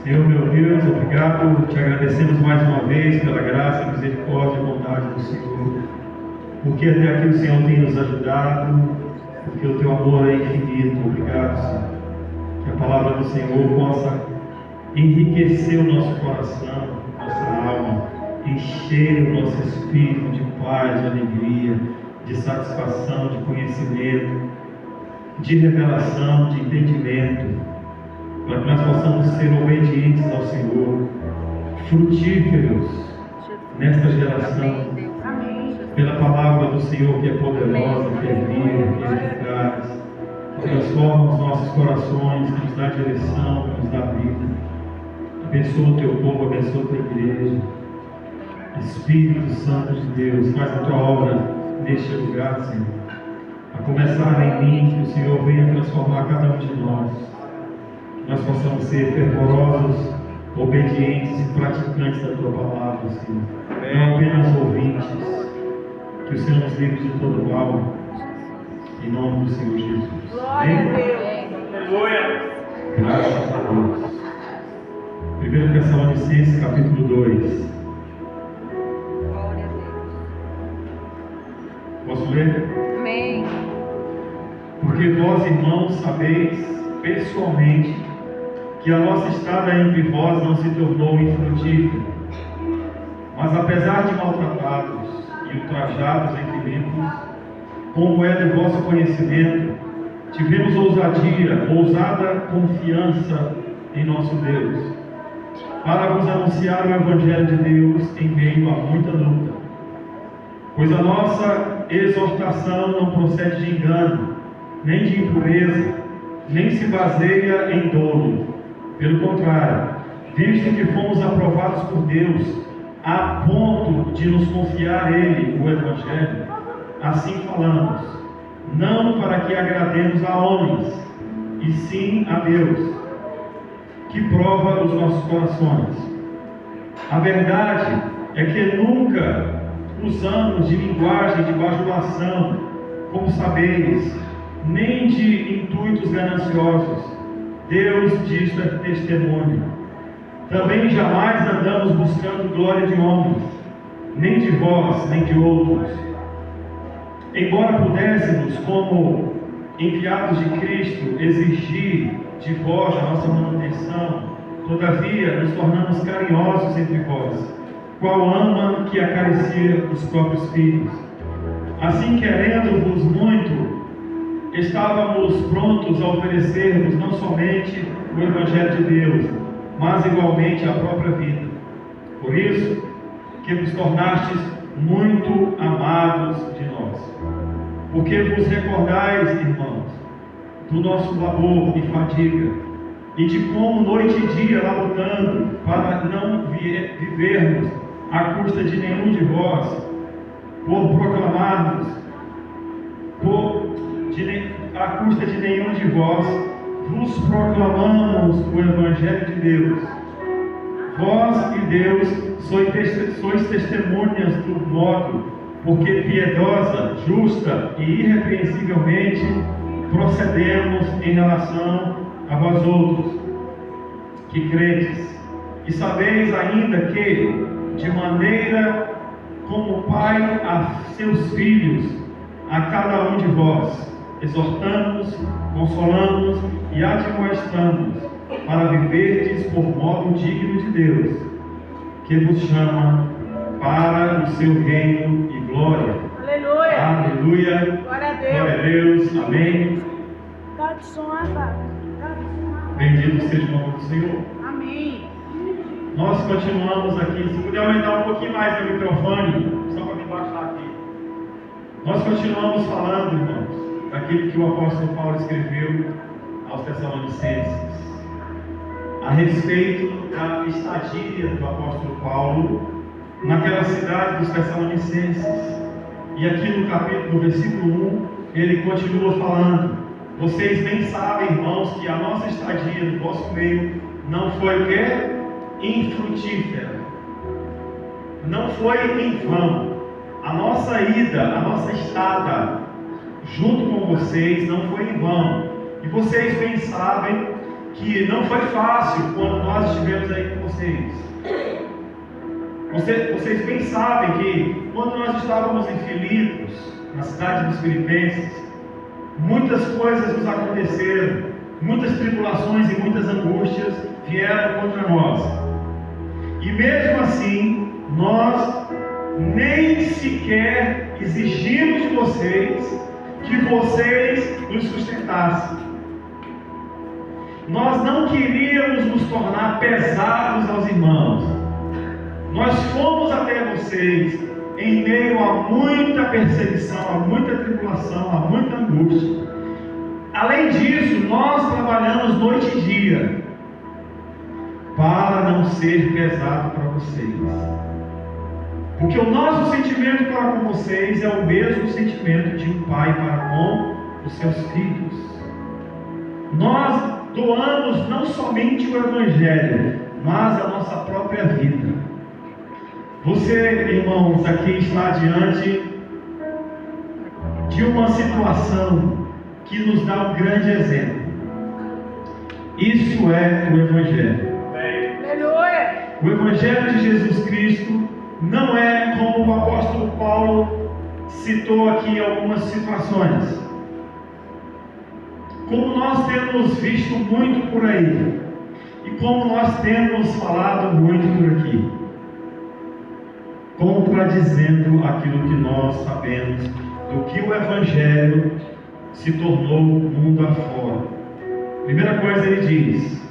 Senhor meu Deus, obrigado, te agradecemos mais uma vez pela graça, misericórdia e bondade do Senhor, porque até aqui o Senhor tem nos ajudado, porque o teu amor é infinito. Obrigado, Senhor. Que a palavra do Senhor possa enriquecer o nosso coração, nossa alma, encher o nosso espírito de paz, de alegria, de satisfação, de conhecimento, de revelação, de entendimento, para que nós possamos ser obedientes ao Senhor, frutíferos nesta geração, pela palavra do Senhor que é poderosa, que é viva, que é eficaz, que transforma os nossos corações, que nos dá direção, que nos dá vida. Abençoa o teu povo, abençoa a tua igreja. Espírito Santo de Deus, faz a tua obra neste lugar, Senhor. A começar em mim, que o Senhor venha transformar cada um de nós. Que nós possamos ser fervorosos, obedientes e praticantes da tua palavra, Senhor. Não apenas ouvintes. Que o Senhor nos livre de todo mal. Em nome do Senhor Jesus. Glória a Deus. Aleluia. Graças a Deus. 1 Tessalonicenses, capítulo 2. Glória a Deus. Posso ler? Amém. Porque vós, irmãos, sabeis pessoalmente que a nossa estada entre vós não se tornou infrutífera, mas apesar de maltratados e ultrajados entre membros, como é do vosso conhecimento, tivemos ousada confiança em nosso Deus, para vos anunciar o Evangelho de Deus em meio a muita luta. Pois a nossa exortação não procede de engano, nem de impureza, nem se baseia em dolo. Pelo contrário, visto que fomos aprovados por Deus, a ponto de nos confiar Ele o Evangelho, assim falamos, não para que agrademos a homens, e sim a Deus, que prova os nossos corações. A verdade é que nunca usamos de linguagem de bajulação, como sabeis, nem de intuitos gananciosos. Deus disto é testemunho. Também jamais andamos buscando glória de homens, nem de vós, nem de outros. Embora pudéssemos, como enviados de Cristo, exigir de vós a nossa manutenção, todavia nos tornamos carinhosos entre vós, qual ama que acaricia os próprios filhos. Assim, querendo-vos muito, estávamos prontos a oferecer-vos não somente o Evangelho de Deus, mas igualmente a própria vida. Por isso que vos tornastes muito amados de nós. Porque vos recordais, irmãos, do nosso labor e fadiga, e de como noite e dia labutando para não vivermos à custa de nenhum de vós, por proclamarmos, à custa de nenhum de vós, vos proclamamos o Evangelho de Deus. Vós e Deus sois testemunhas do modo, porque piedosa, justa e irrepreensivelmente procedemos em relação a vós outros, que credes, e sabeis ainda que, de maneira como o Pai a seus filhos, a cada um de vós, exortamos, consolamos e admoestamos, para viverdes por modo digno de Deus, que vos chama para o seu reino e glória. Aleluia. Aleluia. Glória a Deus. Glória a Deus. Amém. Bendito seja o nome do Senhor. Amém. Nós continuamos aqui. Se puder aumentar um pouquinho mais o microfone, só para me baixar aqui. Nós continuamos falando, irmãos, daquilo que o apóstolo Paulo escreveu aos Tessalonicenses, a respeito da estadia do apóstolo Paulo naquela cidade dos Tessalonicenses. E aqui no versículo 1, ele continua falando: vocês bem sabem, irmãos, que a nossa estadia no vosso meio não foi o quê? Infrutífera. Não foi em vão. A nossa ida, a nossa estada junto com vocês não foi em vão. E vocês bem sabem que não foi fácil quando nós estivemos aí com vocês. Vocês bem sabem que quando nós estávamos em Filipos, na cidade dos Filipenses, muitas coisas nos aconteceram, muitas tribulações e muitas angústias vieram contra nós. E mesmo assim, nós nem sequer exigimos de vocês que vocês nos sustentassem. Nós não queríamos nos tornar pesados aos irmãos. Nós fomos até vocês em meio a muita perseguição, a muita tribulação, a muita angústia. Além disso, nós trabalhamos noite e dia para não ser pesado para vocês. Porque o nosso sentimento para com vocês é o mesmo sentimento de um pai para com os seus filhos. Nós doamos não somente o Evangelho, mas a nossa própria vida. Você, irmãos, aqui está diante de uma situação que nos dá um grande exemplo. Isso é o Evangelho. Aleluia. O Evangelho de Jesus Cristo não é como o apóstolo Paulo citou aqui em algumas situações. Como nós temos visto muito por aí, e como nós temos falado muito por aqui, contradizendo aquilo que nós sabemos do que o Evangelho se tornou mundo afora. Primeira coisa ele diz: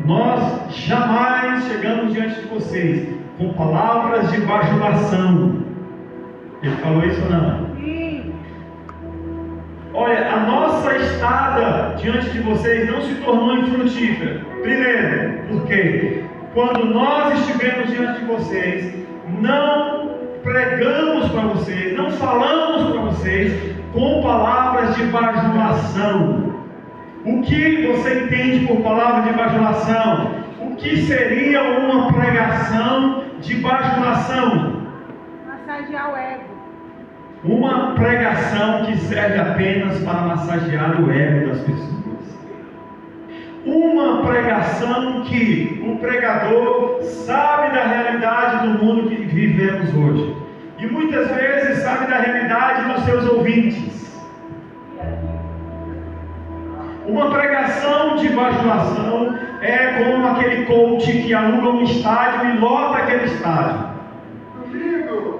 nós jamais chegamos diante de vocês com palavras de bajulação. Ele falou isso ou não? Sim. Olha, a nossa estada diante de vocês não se tornou infrutífera. Primeiro, porque quando nós estivemos diante de vocês, não pregamos para vocês, não falamos para vocês com palavras de bajulação. O que você entende por palavra de bajulação? O que seria uma pregação de bajulação? Massagear o ego. Uma pregação que serve apenas para massagear o ego das pessoas. Uma pregação que o pregador sabe da realidade do mundo que vivemos hoje. E muitas vezes sabe da realidade dos seus ouvintes. Uma pregação de bajulação é como aquele coach que aluga um estádio e lota aquele estádio.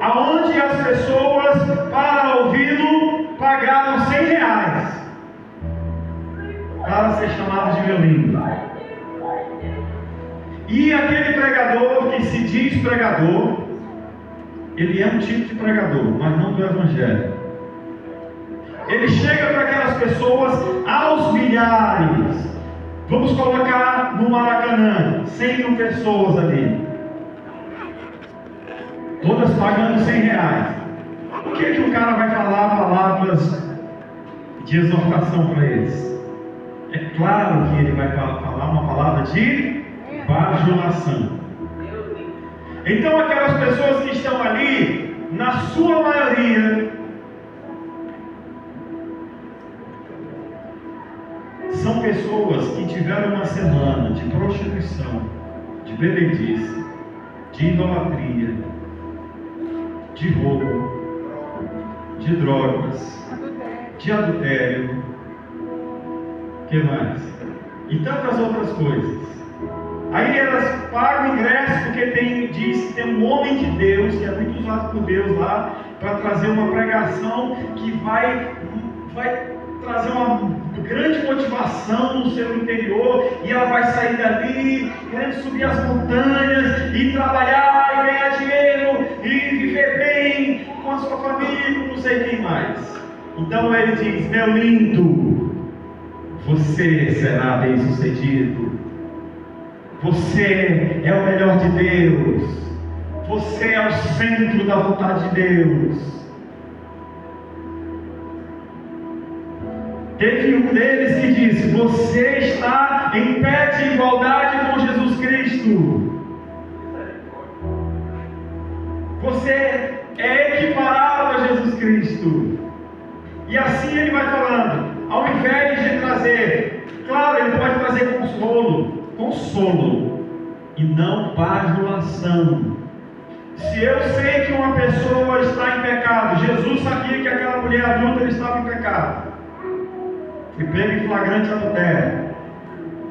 Aonde as pessoas, para ouvi-lo, pagaram R$100 para ser chamado de violino. E aquele pregador que se diz pregador, ele é um tipo de pregador, mas não do Evangelho. Ele chega para aquelas pessoas aos milhares. Vamos colocar no Maracanã 100 mil pessoas ali, todas pagando R$100. O que o cara vai falar palavras de exortação para eles? É claro que ele vai falar uma palavra de bajulação. Então aquelas pessoas que estão ali, na sua maioria, são pessoas que tiveram uma semana de prostituição, de bebedice, de idolatria, de roubo, de drogas, de adultério, que mais? E tantas outras coisas. Aí elas pagam o ingresso porque diz que tem um homem de Deus, que é muito usado por Deus lá, para trazer uma pregação que vai trazer uma grande motivação no seu interior, e ela vai sair dali querendo subir as montanhas e trabalhar e ganhar dinheiro e viver bem com a sua família, não sei quem mais. Então ele diz: meu lindo, você será bem sucedido, você é o melhor de Deus, você é o centro da vontade de Deus. Teve um deles que disse: você está em pé de igualdade com Jesus Cristo, você é equiparado a Jesus Cristo. E assim ele vai falando, ao invés de trazer, claro, ele pode trazer consolo e não bajulação. Se eu sei que uma pessoa está em pecado, Jesus sabia que aquela mulher adulta estava em pecado, foi pego em flagrante adultério.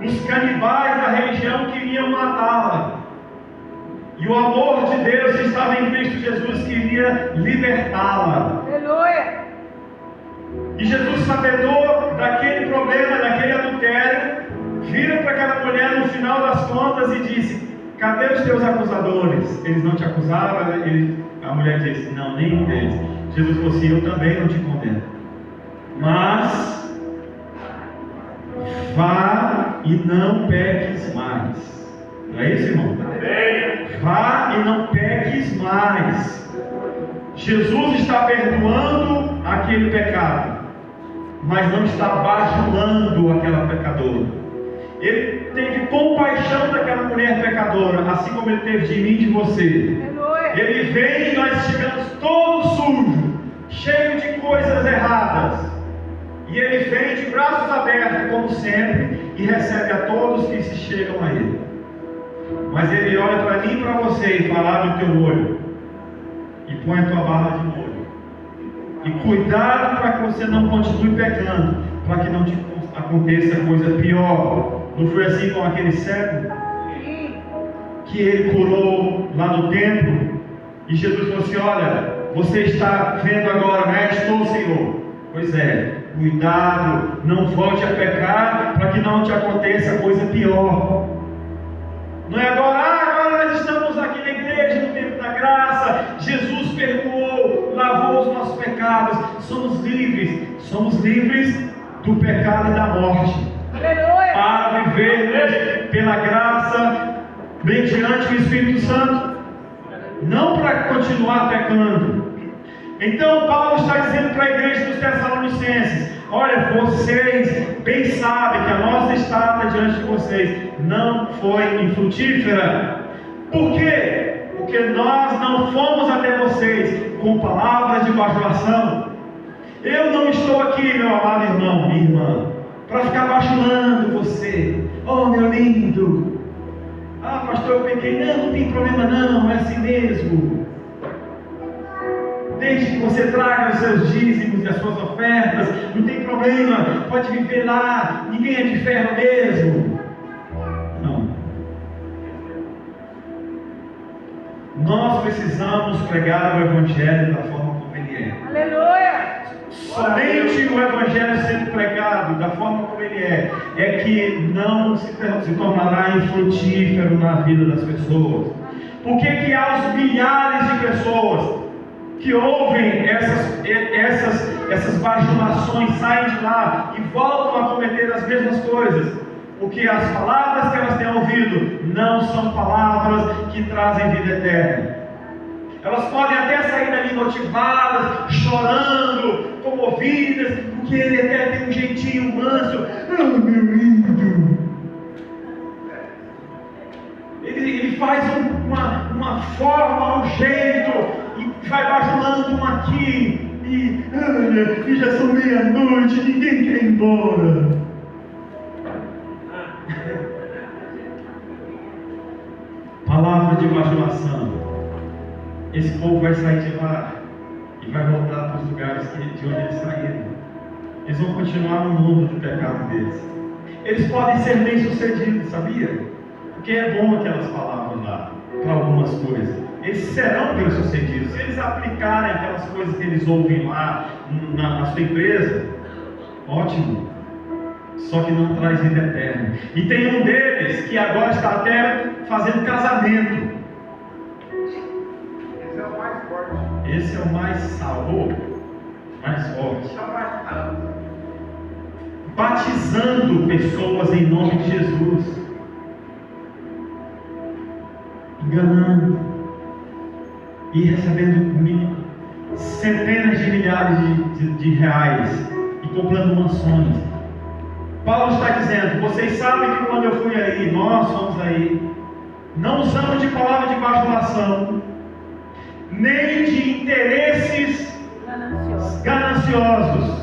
Os canibais da religião queriam matá-la, e o amor de Deus estava em Cristo Jesus, que iria libertá-la. Aleluia. E Jesus, sabedor daquele problema, daquele adultério, vira para aquela mulher no final das contas e disse: cadê os teus acusadores? Eles não te acusavam? A mulher disse: não, nenhum deles. Jesus falou assim: eu também não te condeno, mas vá e não peques mais. Não é isso, irmão? Vá e não peques mais. Jesus está perdoando aquele pecado, mas não está bajulando aquela pecadora. Ele teve compaixão daquela mulher pecadora, assim como ele teve de mim e de você. Aleluia. Ele vem e nós estivemos todos sujos, cheios de coisas erradas, e ele vem de braços abertos, como sempre, e recebe a todos que se chegam a ele. Mas ele olha para mim e para você e fala: abre o teu olho e põe a tua barra de molho, e cuidado para que você não continue pecando, para que não te aconteça coisa pior. Não foi assim com aquele cego que ele curou lá no templo, e Jesus falou assim: olha, você está vendo agora, né? Estou, Senhor. Pois é, cuidado, não volte a pecar, para que não te aconteça coisa pior. Não é agora nós estamos aqui na igreja, no tempo da graça, Jesus perdoou, lavou os nossos pecados, somos livres do pecado e da morte. Aleluia. Para vivermos pela graça, mediante o Espírito Santo, não para continuar pecando. Então Paulo está dizendo para a igreja dos Tessalonicenses: olha, vocês bem sabem que a nossa estada diante de vocês não foi infrutífera. Por quê? Porque nós não fomos até vocês com palavras de bajulação. Eu não estou aqui, meu amado irmão, minha irmã, para ficar bajulando você. Oh, meu lindo. Ah, pastor, eu pequei. Não tem problema não, é assim mesmo. Desde que você traga os seus dízimos e as suas ofertas, não tem problema, pode viver lá, ninguém é de ferro mesmo. Não. Nós precisamos pregar o Evangelho da forma como ele é. Aleluia. Somente o Evangelho sendo pregado da forma como ele é que não se tornará infrutífero na vida das pessoas. Por que há os milhares de pessoas que ouvem essas bajulações, saem de lá e voltam a cometer as mesmas coisas? Porque as palavras que elas têm ouvido não são palavras que trazem vida eterna. Elas podem até sair dali motivadas, chorando, comovidas, porque ele até tem um jeitinho manso. Ah, meu lindo! Ele faz uma forma, um jeito, e vai bajulando um aqui, e já são meia-noite, ninguém quer ir embora. Palavra de bajulação. Esse povo vai sair de lá e vai voltar para os lugares de onde eles saíram. Eles vão continuar no mundo do pecado deles. Eles podem ser bem-sucedidos, sabia? Porque é bom aquelas palavras lá para algumas coisas. Eles serão bem-sucedidos se eles aplicarem aquelas coisas que eles ouvem lá na sua empresa. Ótimo. Só que não traz vida eterna. E tem um deles que agora está até fazendo casamento. Esse é o mais forte. Esse é o mais salvo, mais forte. Batizando pessoas em nome de Jesus, enganando e recebendo centenas de milhares de reais e comprando mansões. Paulo está dizendo: vocês sabem que quando eu fui aí, nós fomos aí, não usamos de palavra de bajulação, nem de interesses gananciosos,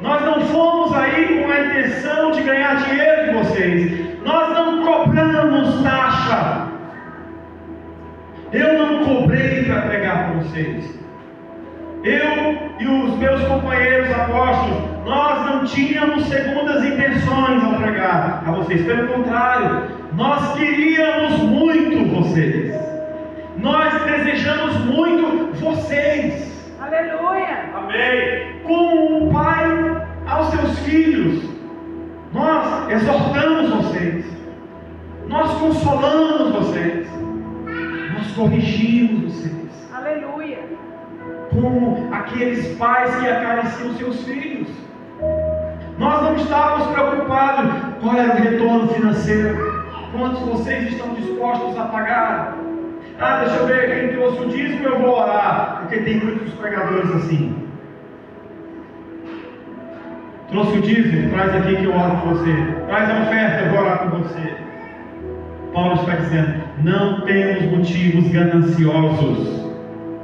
Nós não fomos aí com a intenção de ganhar dinheiro de vocês. Nós não cobramos taxa. Eu não cobrei para pregar para vocês. Eu e os meus companheiros apóstolos, nós não tínhamos segundas intenções ao pregar a vocês. Pelo contrário, nós queríamos muito vocês. Nós desejamos muito vocês. Aleluia. Amém. Como um pai aos seus filhos, nós exortamos vocês, nós consolamos vocês, nós corrigimos vocês. Aleluia. Como aqueles pais que acariciam seus filhos. Nós não estávamos preocupados qual era o retorno financeiro, quantos vocês estão dispostos a pagar. Deixa eu ver, quem trouxe o dízimo eu vou orar, porque tem muitos pregadores assim. Trouxe o dízimo, traz aqui que eu oro por você. Traz a oferta, eu vou orar por você. Paulo está dizendo, não temos motivos gananciosos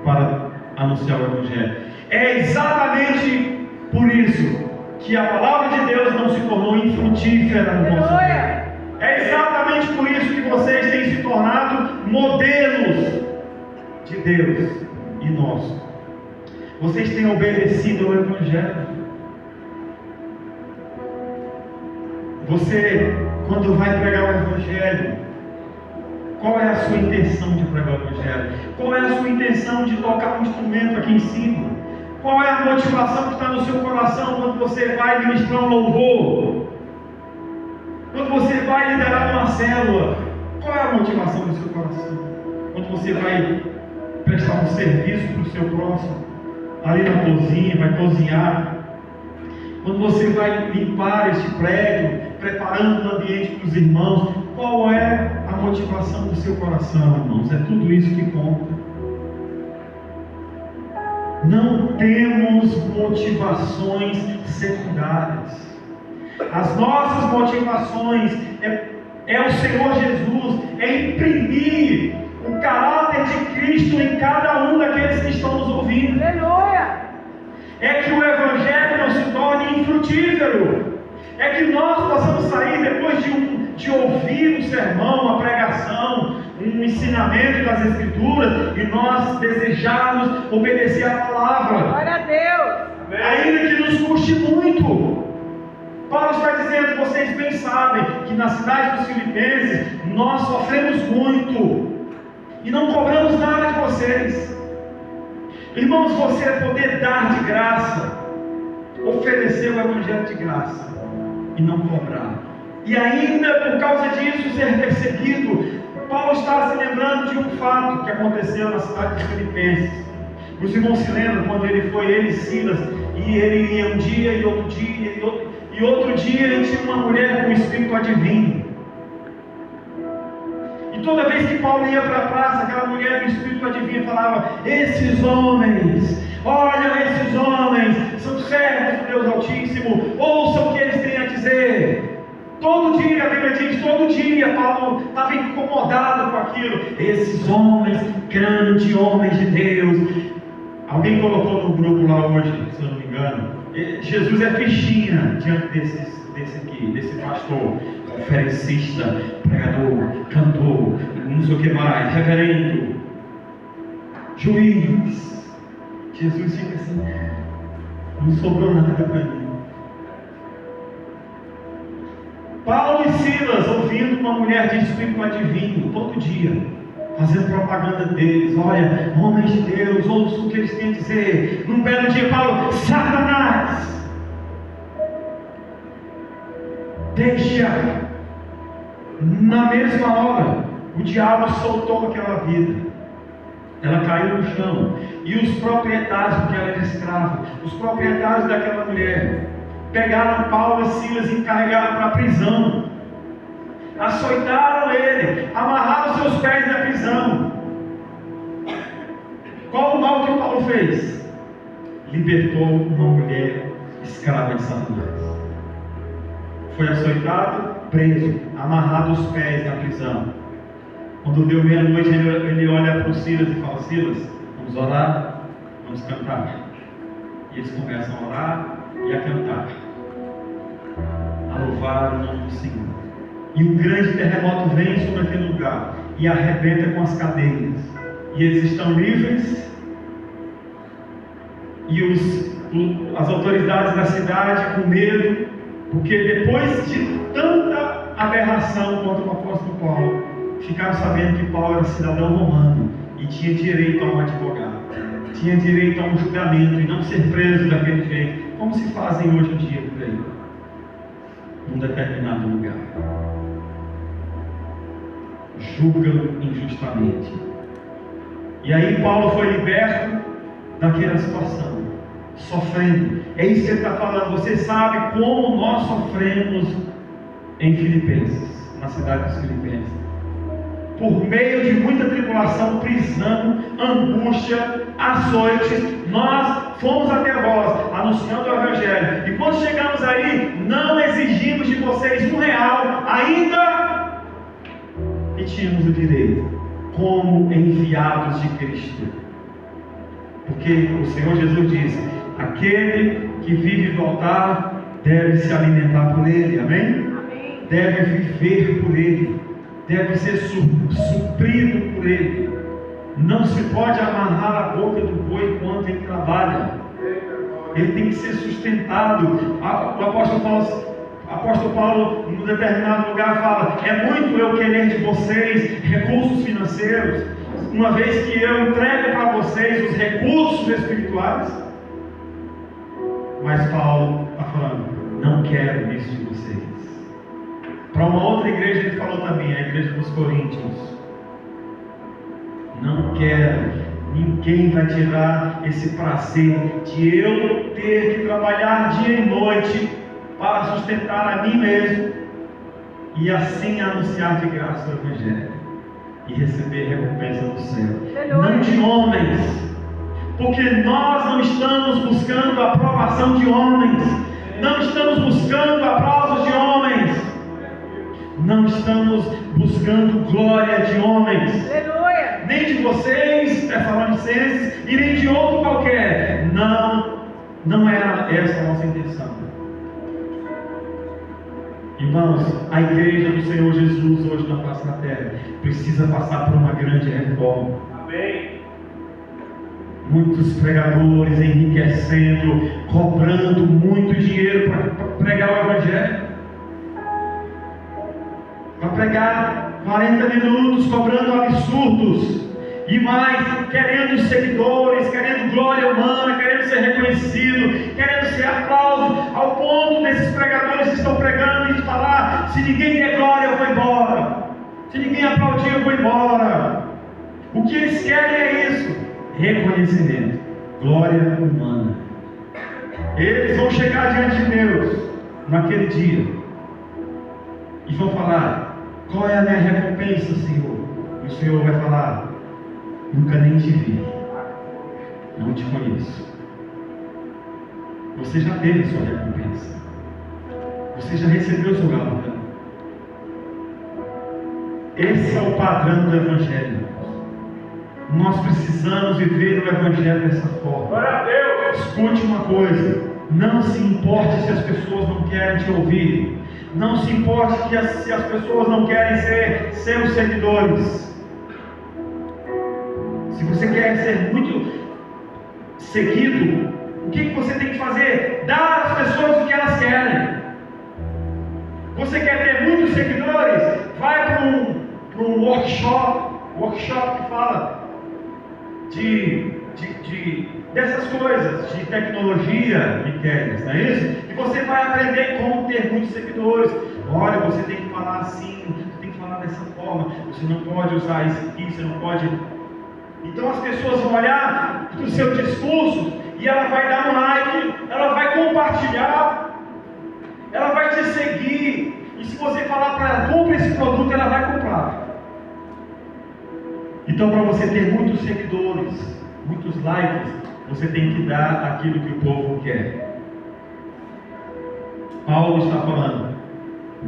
para anunciar o Evangelho. É exatamente por isso que a palavra de Deus não se tornou infrutífera no nosso meio. É exatamente por isso que vocês têm se tornado modelos de Deus e nós. Vocês têm obedecido ao Evangelho. Você, quando vai pregar o Evangelho, qual é a sua intenção de pregar o Evangelho? Qual é a sua intenção de tocar um instrumento aqui em cima? Qual é a motivação que está no seu coração quando você vai ministrar um louvor? Quando você vai liderar uma célula? Qual é a motivação do seu coração? Quando você vai prestar um serviço para o seu próximo, ali na cozinha, vai cozinhar. Quando você vai limpar este prédio, preparando o ambiente para os irmãos, qual é a motivação do seu coração, irmãos? É tudo isso que conta. Não temos motivações secundárias. As nossas motivações é o Senhor Jesus, é imprimir o caráter de Cristo em cada um daqueles que estão nos ouvindo. Aleluia. É que o Evangelho não se torne infrutífero. É que nós possamos sair depois de ouvir um sermão, uma pregação, um ensinamento das Escrituras, e nós desejarmos obedecer a palavra. Glória a Deus. Ainda que nos custe muito. Paulo está dizendo, vocês bem sabem, que na cidade dos Filipenses nós sofremos muito e não cobramos nada de vocês. Irmãos, você poder dar de graça, oferecer o Evangelho de graça e não cobrar, e ainda por causa disso ser perseguido. Paulo está se lembrando de um fato que aconteceu na cidade dos Filipenses. Os irmãos se lembram quando ele e Silas, e ele ia um dia e outro dia e outro dia ele tinha uma mulher com espírito adivinho. E toda vez que Paulo ia para a praça, aquela mulher com espírito adivinho falava: esses homens, olha, esses homens são servos do Deus Altíssimo, ouçam o que eles têm a dizer. Todo dia, a Bíblia diz, todo dia Paulo estava incomodado com aquilo. Esses homens, grandes homens de Deus. Alguém colocou no grupo lá hoje, se eu não me engano, Jesus é fichinha diante desse pastor, conferencista, pregador, cantor, não sei o que mais, reverendo, juiz. Jesus fica assim, não sobrou nada para mim. Paulo e Silas ouvindo uma mulher de espírito adivinho todo dia, fazendo propaganda deles. Olha, homens de Deus, ouçam o que eles têm a dizer. Num belo dia, Paulo: Satanás, deixa. Na mesma hora, o diabo soltou aquela vida. Ela caiu no chão. E os proprietários, porque ela era escrava, os proprietários daquela mulher pegaram Paulo e Silas e encarregaram para a prisão. Açoitaram ele, amarraram seus pés na prisão. Qual o mal que o Paulo fez? Libertou uma mulher escrava de Satanás. Foi açoitado, preso, amarrado os pés na prisão. Quando deu meia-noite, ele olha para o Silas e fala: Silas, vamos orar, vamos cantar. E eles começam a orar, e a cantar, a louvar o nome do Senhor. E um grande terremoto vem sobre aquele lugar e arrebenta com as cadeias. E eles estão livres. E as autoridades da cidade com medo, porque depois de tanta aberração contra o apóstolo Paulo, ficaram sabendo que Paulo era cidadão romano e tinha direito a um advogado, tinha direito a um julgamento e não ser preso daquele jeito, como se fazem hoje em dia por aí, num determinado lugar. Julgam injustamente. E aí Paulo foi liberto daquela situação, sofrendo. É isso que ele está falando. Você sabe como nós sofremos em Filipenses, na cidade dos Filipenses. Por meio de muita tribulação, prisão, angústia, açoites, nós fomos até vós, anunciando o Evangelho. E quando chegamos aí, não exigimos de vocês R$1, ainda e tínhamos o direito, como enviados de Cristo. Porque o Senhor Jesus disse: aquele que vive do altar deve se alimentar por ele, amém? Deve viver por ele, deve ser suprido por ele. Não se pode amarrar a boca do boi enquanto ele trabalha. Ele tem que ser sustentado. O apóstolo Paulo, em um determinado lugar, fala: é muito eu querer de vocês recursos financeiros, uma vez que eu entrego para vocês os recursos espirituais. Mas Paulo está falando: não quero isso de vocês. Para uma outra igreja ele falou também, a igreja dos Coríntios: não quero, ninguém vai tirar esse prazer de eu ter que trabalhar dia e noite para sustentar a mim mesmo e assim anunciar de graça o Evangelho e receber recompensa do céu. Não de homens, porque nós não estamos buscando a aprovação de homens, não estamos buscando aplausos de homens, não estamos buscando glória de homens. Aleluia. Nem de vocês, Tessalonicenses, e nem de outro qualquer. Não era essa a nossa intenção. Irmãos, a igreja do Senhor Jesus hoje na face da terra precisa passar por uma grande reforma. Amém. Muitos pregadores enriquecendo, cobrando muito dinheiro para pregar o Evangelho, para pregar 40 minutos, cobrando absurdos, e mais, querendo seguidores, querendo glória humana, querendo ser reconhecido, querendo ser aplauso, ao ponto desses pregadores que estão pregando e de falar: se ninguém der glória, eu vou embora, se ninguém aplaudir, eu vou embora. O que eles querem é isso: reconhecimento, glória humana. Eles vão chegar diante de Deus naquele dia e vão falar: qual é a minha recompensa, Senhor? E o Senhor vai falar: nunca nem te vi, não te conheço. Você já teve sua recompensa, você já recebeu seu galardão. Esse é o padrão do Evangelho. Nós precisamos viver o Evangelho dessa forma. Glória a Deus. Escute uma coisa: não se importe se as pessoas não querem te ouvir. Não se importe se as pessoas não querem ser seus seguidores. Se você quer ser muito seguido, o que você tem que fazer? Dar às pessoas o que elas querem. Você quer ter muitos seguidores? Vai para um workshop que fala dessas coisas, de tecnologia, Miquéias, não é isso? E você vai aprender como ter muitos seguidores. Olha, você tem que falar assim, você tem que falar dessa forma, você não pode usar isso aqui, você não pode. Então as pessoas vão olhar para o seu discurso e ela vai dar um like, ela vai compartilhar, ela vai te seguir. E se você falar para ela: compre esse produto, ela vai comprar. Então, para você ter muitos seguidores, muitos likes, você tem que dar aquilo que o povo quer. Paulo está falando: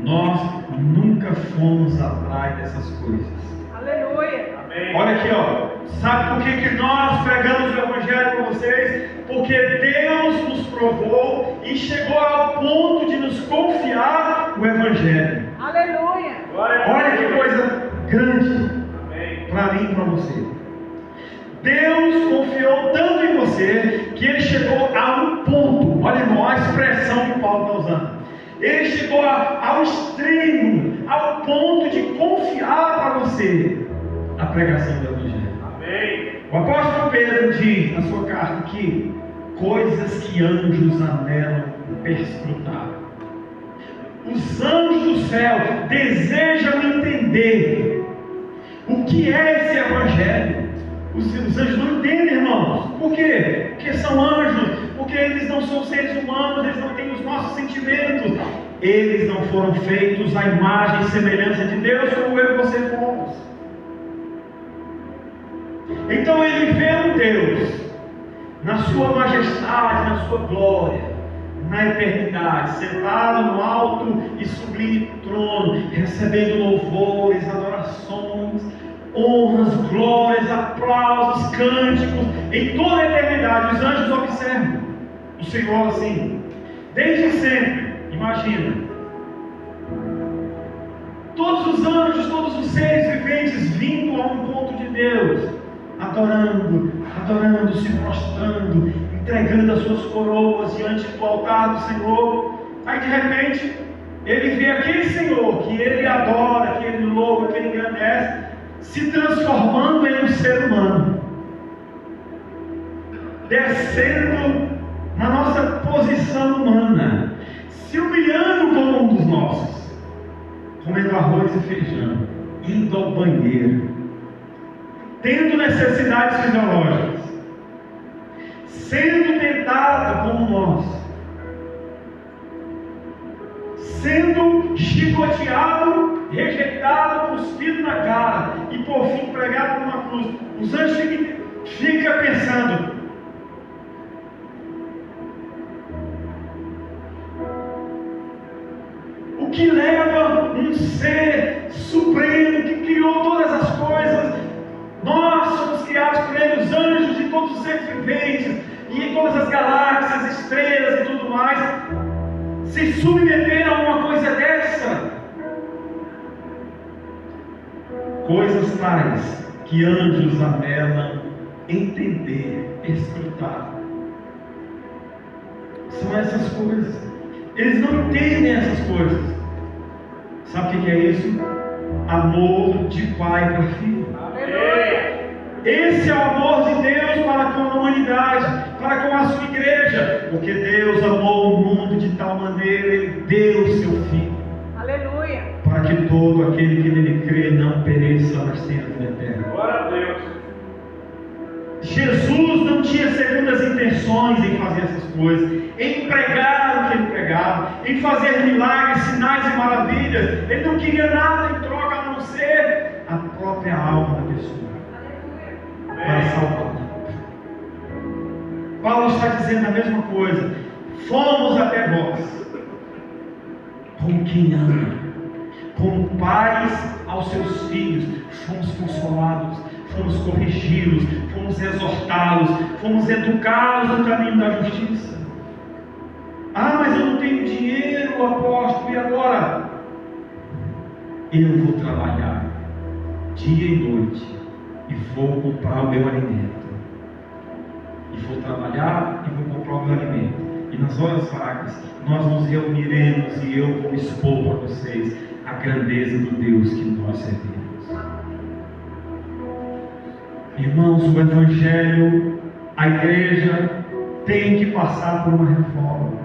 nós nunca fomos atrás dessas coisas. Aleluia. Olha aqui, ó. Sabe por que nós pregamos o Evangelho para vocês? Porque Deus nos provou e chegou ao ponto de nos confiar o Evangelho. Aleluia. Olha que coisa grande para mim e para você. Deus confiou tanto em você que Ele chegou a um ponto. Olha, irmão, a expressão que Paulo está usando. Ele chegou ao extremo, ao ponto de confiar para você a pregação do Evangelho. Amém. O apóstolo Pedro diz na sua carta que coisas que anjos anelam perscrutar. Os anjos do céu desejam entender o que é esse Evangelho. Os anjos não entendem, irmãos. Por quê? Porque são anjos. Porque eles não são seres humanos. Eles não têm os nossos sentimentos. Eles não foram feitos à imagem e semelhança de Deus como eu e você fomos. Então ele vê um Deus na sua majestade, na sua glória, na eternidade, sentado no alto e sublime trono, recebendo louvores, adorações, honras, glórias, aplausos, cânticos, em toda a eternidade. Os anjos observam o Senhor assim, desde sempre. Imagina, todos os anjos, todos os seres viventes vindo ao encontro de Deus, adorando, se prostrando, entregando as suas coroas diante do altar do Senhor. Aí de repente ele vê aquele Senhor que ele adora, que ele louva, que ele engrandece, se transformando em um ser humano, descendo na nossa posição humana, se humilhando como um dos nossos, comendo arroz e feijão, indo ao banheiro, tendo necessidades fisiológicas, sendo tentado como nós, sendo chicoteado, rejeitado, cuspido na cara e por fim pregado numa cruz. Os anjos ficam pensando: o que leva um ser supremo que criou todas as coisas? Nós somos criados por Ele, os anjos e todos os seres viventes, e em todas as galáxias, estrelas e tudo mais, se submeter a uma coisa dessa. Coisas tais que anjos anelam entender, escutar. São essas coisas. Eles não entendem essas coisas. Sabe o que é isso? Amor de pai para filho. Aleluia. Esse é o amor de Deus para com a humanidade, para com a sua igreja. Porque Deus amou o mundo de tal maneira, Ele deu o seu Filho. Aleluia. Para que todo aquele que nele crê não pereça, mas tenha vida eterna. Glória a Deus. Jesus não tinha segundas intenções em fazer essas coisas, em pregar o que ele pregava, em fazer milagres, sinais e maravilhas. Ele não queria nada em troca a não ser a própria alma da pessoa, para salvar. Paulo está dizendo a mesma coisa. Fomos até vós como quem ama, como pais aos seus filhos. Fomos consolados, fomos corrigidos, fomos exortados, fomos educados no caminho da justiça. Ah, mas eu não tenho dinheiro, apóstolo, e agora? Eu vou trabalhar dia e noite e vou comprar o meu alimento. E vou trabalhar e vou comprar o meu alimento. E nas horas vagas nós nos reuniremos e eu vou expor para vocês a grandeza do Deus que nós servimos. Irmãos, o Evangelho, a igreja tem que passar por uma reforma.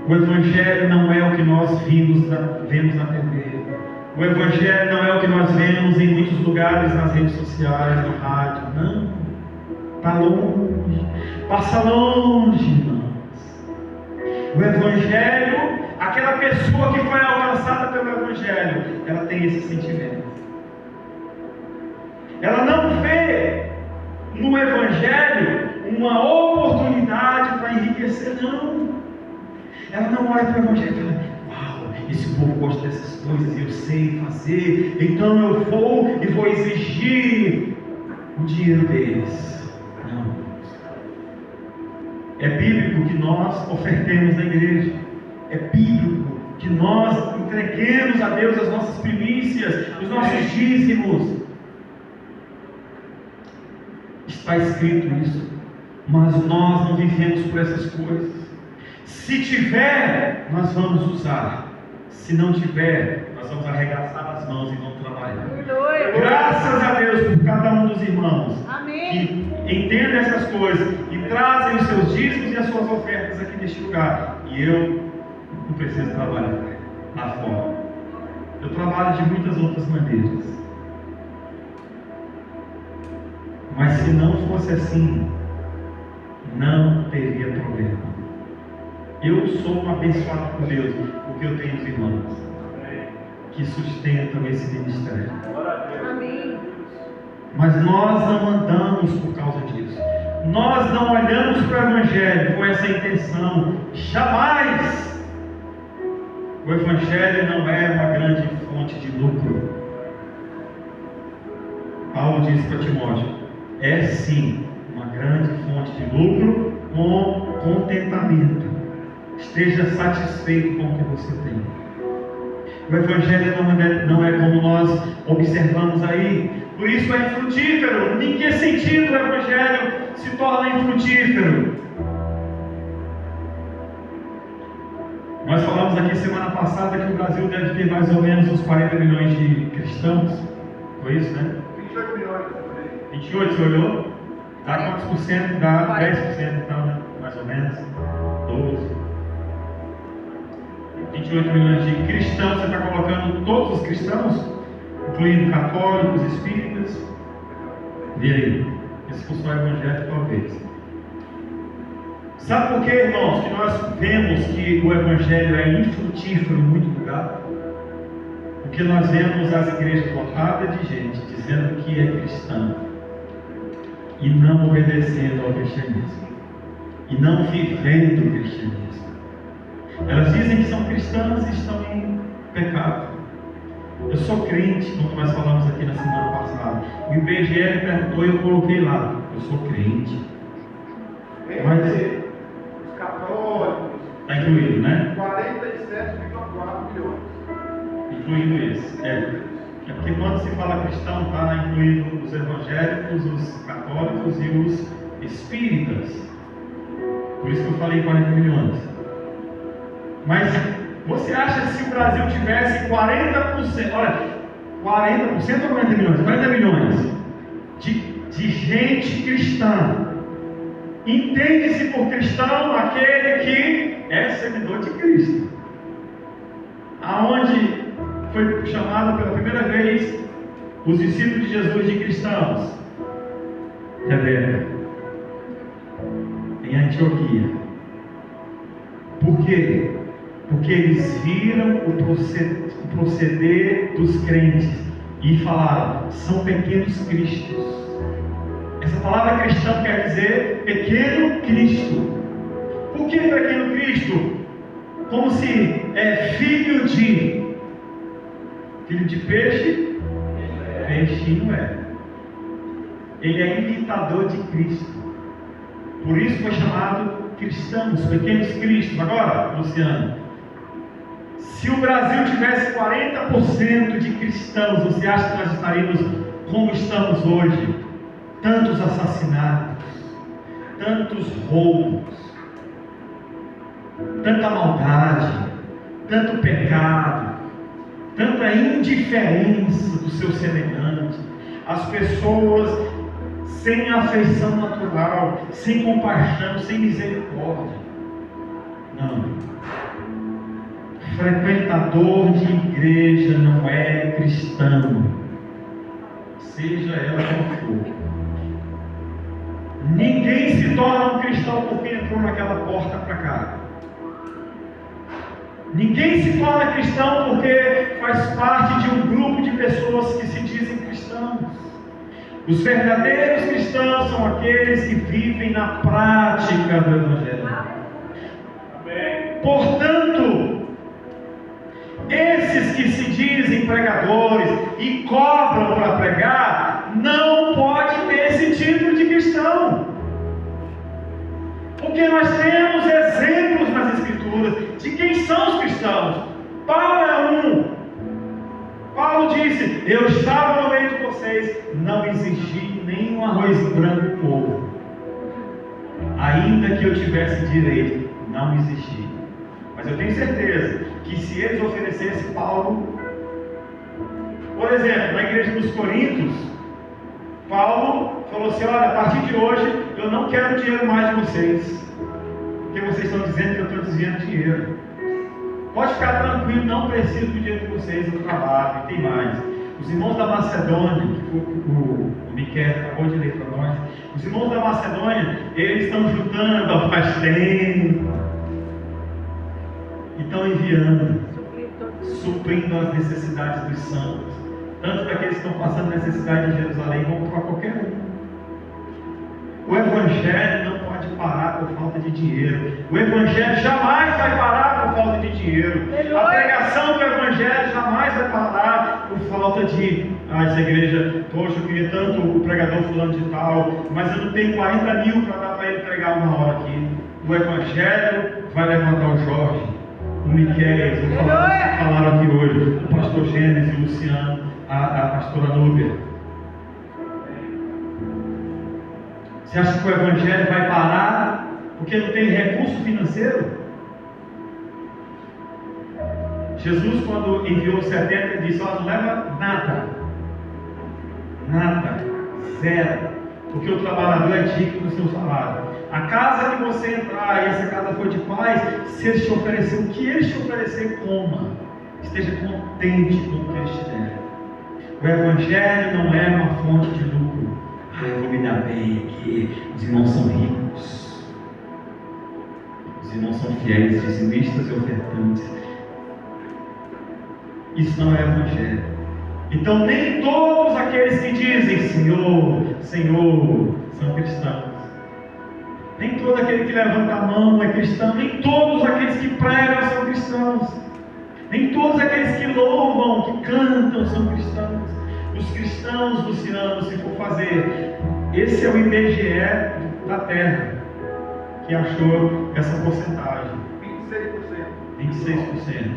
O Evangelho não é o que nós vemos na TV. O Evangelho não é o que nós vemos em muitos lugares, nas redes sociais, no rádio. Não. Está longe. Passa longe, irmãos. O Evangelho, aquela pessoa que foi alcançada pelo Evangelho, ela tem esse sentimento. Ela não vê no Evangelho uma oportunidade para enriquecer, não. Ela não olha para o Evangelho e fala: uau, esse povo gosta dessas coisas e eu sei fazer, então eu vou e vou exigir o dinheiro deles. Não. É bíblico que nós ofertemos na igreja. É bíblico que nós entreguemos a Deus as nossas primícias, os nossos dízimos. Está escrito isso, mas nós não vivemos por essas coisas. Se tiver, nós vamos usar. Se não tiver, nós vamos arregaçar as mãos e vamos trabalhar. Aleluia. Graças a Deus por cada um dos irmãos Amém. que entendem essas coisas e trazem os seus dízimos e as suas ofertas aqui neste lugar. E eu não preciso trabalhar lá fora. Eu trabalho de muitas outras maneiras. Mas se não fosse assim, não teria problema. Eu sou um abençoado por Deus, porque eu tenho os irmãos que sustentam esse ministério. Amém. Mas nós não andamos por causa disso. Nós não olhamos para o Evangelho com essa intenção. Jamais! O Evangelho não é uma grande fonte de lucro. Paulo disse para Timóteo: é sim uma grande fonte de lucro com contentamento. Esteja satisfeito com o que você tem. O Evangelho não é como nós observamos aí. Por isso é infrutífero. Em que sentido o Evangelho se torna infrutífero? Nós falamos aqui semana passada que o Brasil deve ter mais ou menos uns 40 milhões de cristãos. Foi isso, né? 28 milhões. 28, você olhou? Dá quantos por cento? Dá 10% então, né? Mais ou menos. 12. 28 milhões de cristãos. Você está colocando todos os cristãos? Incluindo católicos, espíritas? Vê aí. Esse for só o Evangelho, talvez. Sabe por que, irmãos, que nós vemos que o Evangelho é infrutífero em muito lugar? Porque nós vemos as igrejas lotadas de gente dizendo que é cristã e não obedecendo ao cristianismo e não vivendo o cristianismo. Elas dizem que são cristãs e estão em pecado. Eu sou crente, como nós falamos aqui na semana passada. O IBGE perguntou e eu coloquei lá: eu sou crente. Mas os católicos, está incluído, né? 47,4 milhões. Incluindo esse. É porque quando se fala cristão, está incluído os evangélicos, os católicos e os espíritas. Por isso que eu falei 40 milhões. Mas você acha que se o Brasil tivesse 40%, olha, 40% ou 40 milhões? 40 milhões de gente cristã. Entende-se por cristão aquele que é seguidor de Cristo. Aonde foi chamado pela primeira vez os discípulos de Jesus de cristãos? Rebeca, em Antioquia. Por quê? Porque eles viram o proceder dos crentes e falaram: são pequenos cristos. Essa palavra cristão quer dizer pequeno Cristo. Por que pequeno Cristo? Como se é filho de peixe, peixinho é. Ele é imitador de Cristo. Por isso foi chamado cristãos, pequenos cristos. Agora, Luciano, se o Brasil tivesse 40% de cristãos, você acha que nós estaríamos como estamos hoje? Tantos assassinatos, tantos roubos, tanta maldade, tanto pecado, tanta indiferença do seu semelhante, as pessoas sem afeição natural, sem compaixão, sem misericórdia. Não. Frequentador de igreja não é cristão, seja ela qual for. Ninguém se torna um cristão porque entrou naquela porta para cá. Ninguém se torna cristão porque faz parte de um grupo de pessoas que se dizem cristãos. Os verdadeiros cristãos são aqueles que vivem na prática do Evangelho. Portanto, dizem pregadores e cobram para pregar, não pode ter esse título de cristão. Porque nós temos exemplos nas Escrituras de quem são os cristãos. Paulo é um. Paulo disse: eu estava no meio de vocês, não exigi nem um arroz branco do povo. Ainda que eu tivesse direito, não exigi. Mas eu tenho certeza que se eles oferecessem Paulo, por exemplo, na igreja dos Coríntios, Paulo falou assim: olha, a partir de hoje eu não quero dinheiro mais de vocês, porque vocês estão dizendo que eu estou desviando dinheiro. Pode ficar tranquilo, não preciso do dinheiro de vocês, eu trabalho. E tem mais: os irmãos da Macedônia, que o Miquel acabou de ler para nós, os irmãos da Macedônia, eles estão juntando faz tempo, e estão enviando, suprindo as necessidades dos santos, tanto daqueles que estão passando necessidade em Jerusalém, como para qualquer um. O Evangelho não pode parar por falta de dinheiro. O Evangelho jamais vai parar por falta de dinheiro. A pregação do Evangelho jamais vai parar por falta de... essa igreja, poxa, eu queria tanto o pregador fulano de tal, mas eu não tenho 40 mil para dar para ele pregar uma hora aqui. O Evangelho vai levantar o Jorge, o Miquel, falaram aqui hoje, o pastor Gênesis, o Luciano, a pastora Núbia. Você acha que o Evangelho vai parar porque não tem recurso financeiro? Jesus, quando enviou os 70, ele disse: não leva nada, zero, porque o trabalhador é digno do seu salário. A casa que você entrar e essa casa for de paz, se ele te oferecer o que ele te oferecer, coma, esteja contente com o que ele te der. O Evangelho não é uma fonte de lucro. Eu vou me dar bem aqui, os irmãos são ricos, os irmãos são fiéis, dizimistas e ofertantes. Isso não é Evangelho. Então nem todos aqueles que dizem Senhor, Senhor, são cristãos. Nem todo aquele que levanta a mão é cristão. Nem todos aqueles que pregam são cristãos. Nem todos aqueles que louvam, que cantam são cristãos. Os cristãos, Luciano, se for fazer, esse é o IBGE da Terra, que achou essa porcentagem. 26%.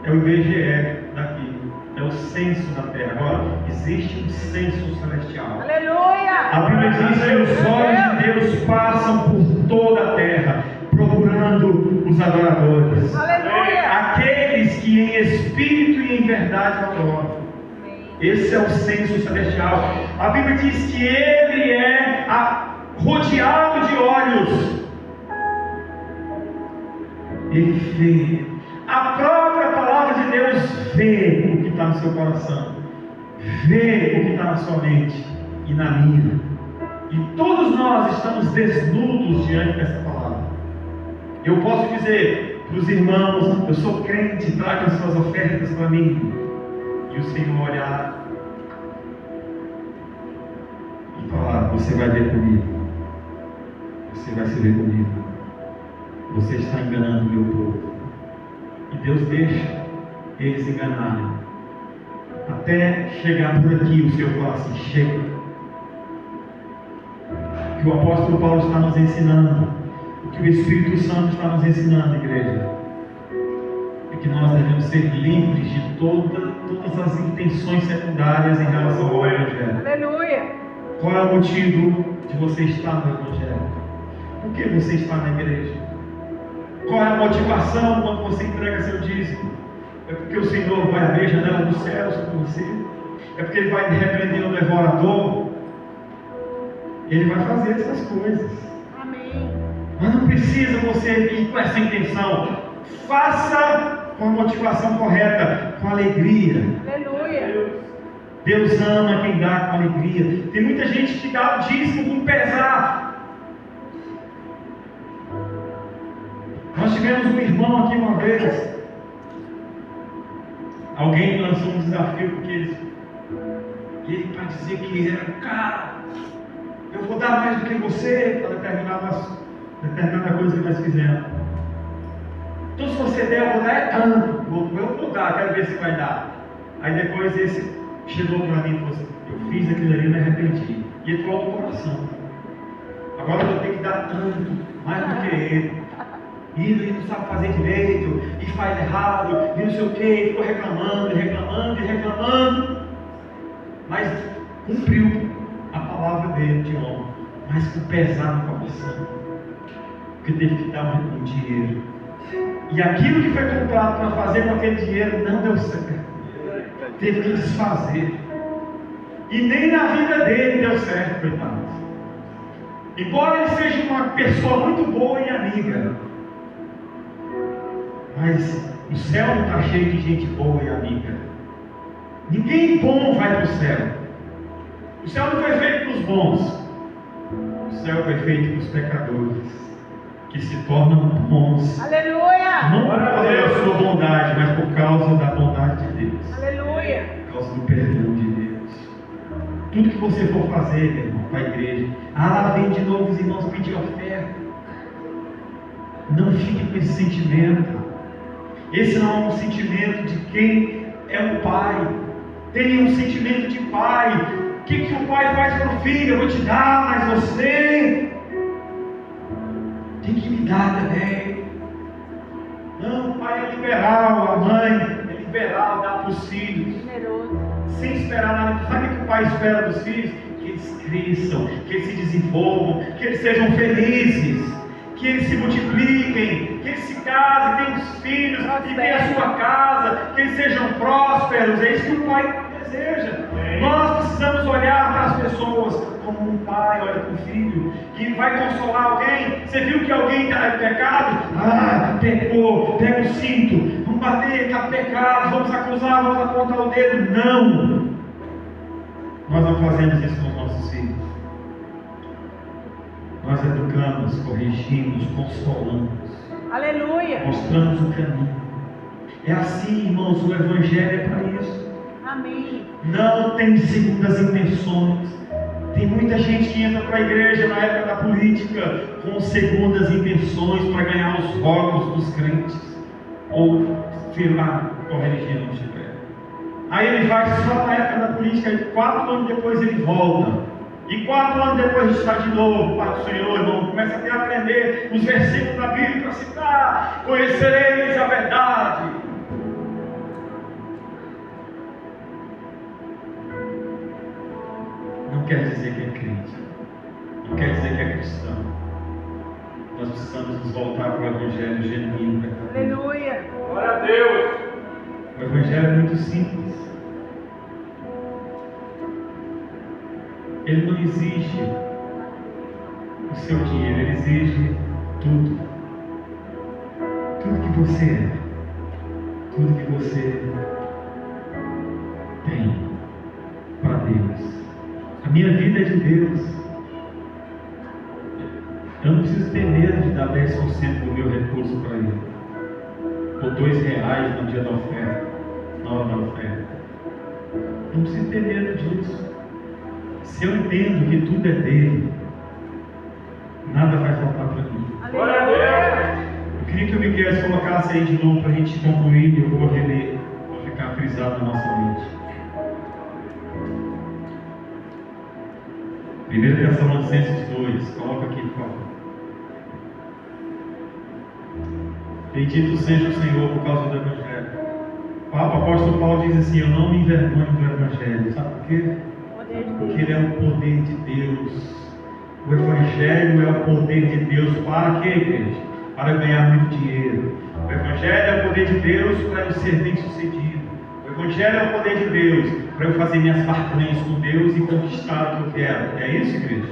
É o IBGE daqui. É o censo da Terra. Agora, existe um censo celestial. Aleluia! A Bíblia diz que os olhos de Deus passam por toda a terra, procurando os adoradores. Aleluia! Aqueles que em espírito e em verdade adoram. Esse é o censo celestial. A Bíblia diz que ele é rodeado de olhos. Ele vê. A própria palavra de Deus vê o que está no seu coração, vê o que está na sua mente e na minha. E todos nós estamos desnudos diante dessa palavra. Eu posso dizer para os irmãos: eu sou crente, tragam suas ofertas para mim. E o Senhor olhar e falar: você vai ver comigo, você vai se ver comigo, você está enganando o meu povo. E Deus deixa eles enganarem, até chegar por aqui. O Senhor fala assim: chega. O que o apóstolo Paulo está nos ensinando, o que o Espírito Santo está nos ensinando, igreja, é que nós devemos ser livres de todas as intenções secundárias em relação ao Evangelho. Aleluia! Qual é o motivo de você estar no Evangelho? Por que você está na igreja? Qual é a motivação quando você entrega seu dízimo? É porque o Senhor vai abrir a janela dos céus sobre você? É porque Ele vai repreender o devorador? Ele vai fazer essas coisas. Amém. Mas não precisa você vir com essa intenção. Faça com a motivação correta, com alegria. Aleluia! Deus ama quem dá com alegria. Tem muita gente que dá o dízimo com pesar. Nós tivemos um irmão aqui uma vez. Alguém lançou um desafio porque ele para dizer que ele era o cara. Eu vou dar mais do que você para determinada coisa que nós fizemos. Então se você der, eu vou dar tanto. Eu vou dar, quero ver se vai dar. Aí depois esse chegou para mim e falou assim: eu fiz aquilo ali e me arrependi. E entrou no coração. Agora eu vou ter que dar tanto, mais do que ele. E ele não sabe fazer direito, e faz errado, e não sei o que, ficou reclamando, e reclamando, e reclamando. Mas cumpriu a palavra dele de honra, mas com pesar no coração, porque teve que dar um dinheiro. E aquilo que foi comprado para fazer com aquele dinheiro não deu certo. Teve que desfazer. E nem na vida dele deu certo, coitado. Embora ele seja uma pessoa muito boa e amiga, mas o céu não está cheio de gente boa e amiga. Ninguém bom vai para o céu. O céu não foi feito para os bons. O céu foi feito para os pecadores, que se tornam bons. Aleluia! Não por causa da sua bondade, mas por causa da bondade de Deus. Aleluia! Por causa do perdão de Deus. Tudo que você for fazer, meu irmão, para a igreja, lá vem de novo os irmãos pedir oferta. Não fique com esse sentimento. Esse não é um sentimento de quem é um pai. Tenha um sentimento de pai. O que o pai faz para o filho? Eu vou te dar, mas você tem que me dar também. Não, o pai é liberal, a mãe é liberal, dá para os filhos. Generoso. Sem esperar nada. Sabe o que o pai espera dos filhos? Que eles cresçam, que eles se desenvolvam, que eles sejam felizes, que eles se multipliquem, que eles se casem, tenham os filhos, e tenham a sua casa, que eles sejam prósperos. É isso que o pai deseja. Nós precisamos olhar para as pessoas como um pai olha para o filho, que vai consolar alguém. Você viu que alguém está em pecado? Ah, pecou, pega o cinto, vamos bater, está pecado, vamos acusar, vamos apontar o dedo. Não! Nós não fazemos isso com os nossos filhos. Nós educamos, corrigimos, consolamos. Aleluia! Mostramos o caminho. É assim, irmãos, o Evangelho é para isso. Amém. Não tem segundas intenções. Tem muita gente que entra para a igreja na época da política com segundas intenções para ganhar os votos dos crentes. Ou, sei lá, qual religião não tiver. Aí ele vai só na época da política e 4 anos depois ele volta. E 4 anos depois está de novo para o Senhor, irmão. Começa a aprender os versículos da Bíblia para citar. Conhecereis a verdade. Não quer dizer que é crente. Não quer dizer que é cristão. Nós precisamos nos voltar para o Evangelho genuíno. Aleluia! Glória a Deus! O Evangelho é muito simples. Ele não exige o seu dinheiro, ele exige tudo. Tudo que você é, tudo que você tem para Deus. A minha vida é de Deus. Eu não preciso ter medo de dar 10% do meu recurso para Ele. Ou R$2 no dia da oferta, na hora da oferta. Não preciso ter medo disso. Se eu entendo que tudo é dele, nada vai faltar para mim. Glória a Deus! Eu queria que o Miguel colocasse aí de novo para a gente concluir e eu vou reler, para ficar frisado na nossa mente. 1 Tessalonicenses 2, coloca aqui, por favor. Bendito seja o Senhor por causa do Evangelho. O apóstolo Paulo diz assim: eu não me envergonho do Evangelho. Sabe por quê? Porque ele é o poder de Deus. O Evangelho é o poder de Deus para quê, igreja? Para ganhar muito dinheiro. O Evangelho é o poder de Deus para eu ser bem sucedido. O Evangelho é o poder de Deus para eu fazer minhas barganhas com Deus e conquistar o que eu quero. É isso, igreja?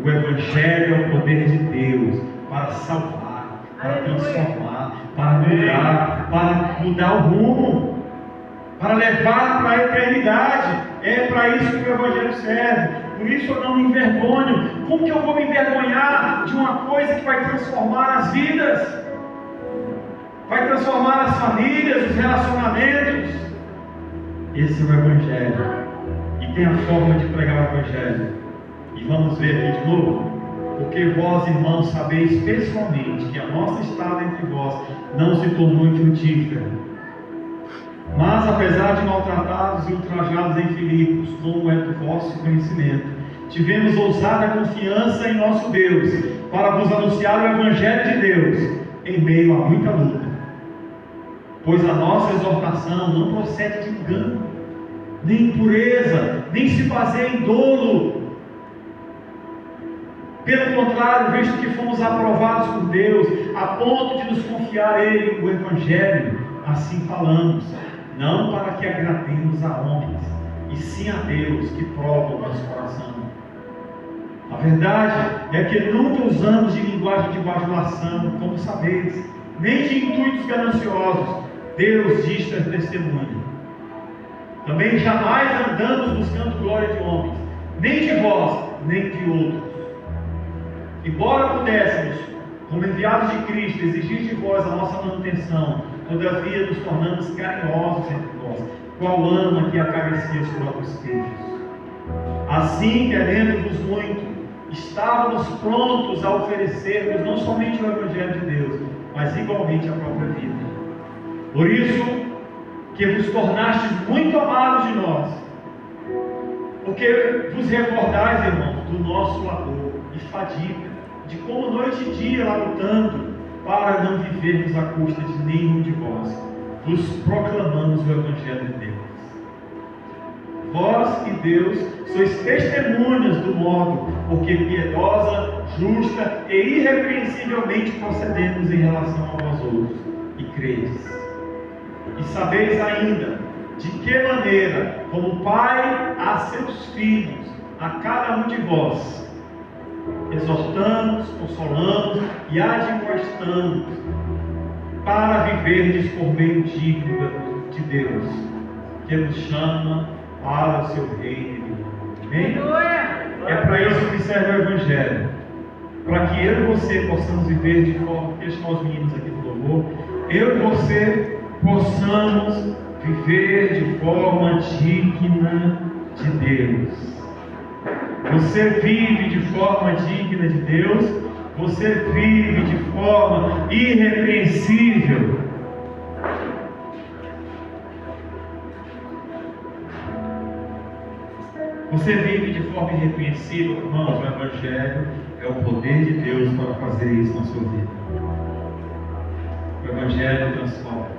O Evangelho é o poder de Deus para salvar, para transformar, para mudar o rumo, para levar para a eternidade. É para isso que o Evangelho serve. Por isso eu não me envergonho. Como que eu vou me envergonhar de uma coisa que vai transformar as vidas? Vai transformar as famílias, os relacionamentos. Esse é o Evangelho. E tem a forma de pregar o Evangelho. E vamos ver aqui de novo. Porque vós, irmãos, sabeis pessoalmente que a nossa estada entre vós não se tornou infrutífera. Mas, apesar de maltratados e ultrajados em Filipos, como é do vosso conhecimento, tivemos ousada confiança em nosso Deus, para vos anunciar o Evangelho de Deus, em meio a muita luta. Pois a nossa exortação não procede de engano, nem impureza, nem se baseia em dolo. Pelo contrário, visto que fomos aprovados por Deus, a ponto de nos confiar a Ele o Evangelho, assim falamos, não para que agrademos a homens, e sim a Deus que prova o nosso coração. A verdade é que nunca usamos de linguagem de bajulação, como sabeis, nem de intuitos gananciosos. Deus diz testemunha. Também jamais andamos buscando glória de homens, nem de vós, nem de outros. Embora pudéssemos, como enviados de Cristo, exigir de vós a nossa manutenção, todavia nos tornamos carinhosos entre vós, qual ama que acaricia os próprios filhos. Assim, querendo-vos muito, estávamos prontos a oferecermos não somente o Evangelho de Deus, mas igualmente a própria vida. Por isso que vos tornastes muito amados de nós, porque vos recordais, irmãos, do nosso labor e fadiga, de como noite e dia lá lutando, para não vivermos à custa de nenhum de vós, vos proclamamos o Evangelho de Deus. Vós e Deus sois testemunhas do modo, porque piedosa, justa e irrepreensivelmente procedemos em relação a vós outros, e creis. E sabeis ainda de que maneira, como Pai a seus filhos, a cada um de vós, exortamos, consolamos e admoestamos para viverdes por meio digno de Deus, que nos chama para o seu reino. Amém? É para isso que serve o Evangelho, para que eu e você possamos viver de forma, deixa nós meninos aqui do louvor, eu e você possamos viver de forma digna de Deus. Você vive de forma digna de Deus, você vive de forma irrepreensível. Você vive de forma irrepreensível, irmãos. O Evangelho é o poder de Deus para fazer isso na sua vida. O Evangelho transforma.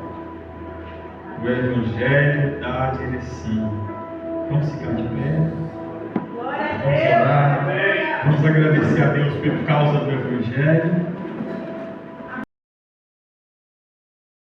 O Evangelho dá direção. Vamos ficar de pé. Vamos orar. Vamos agradecer a Deus por causa do Evangelho.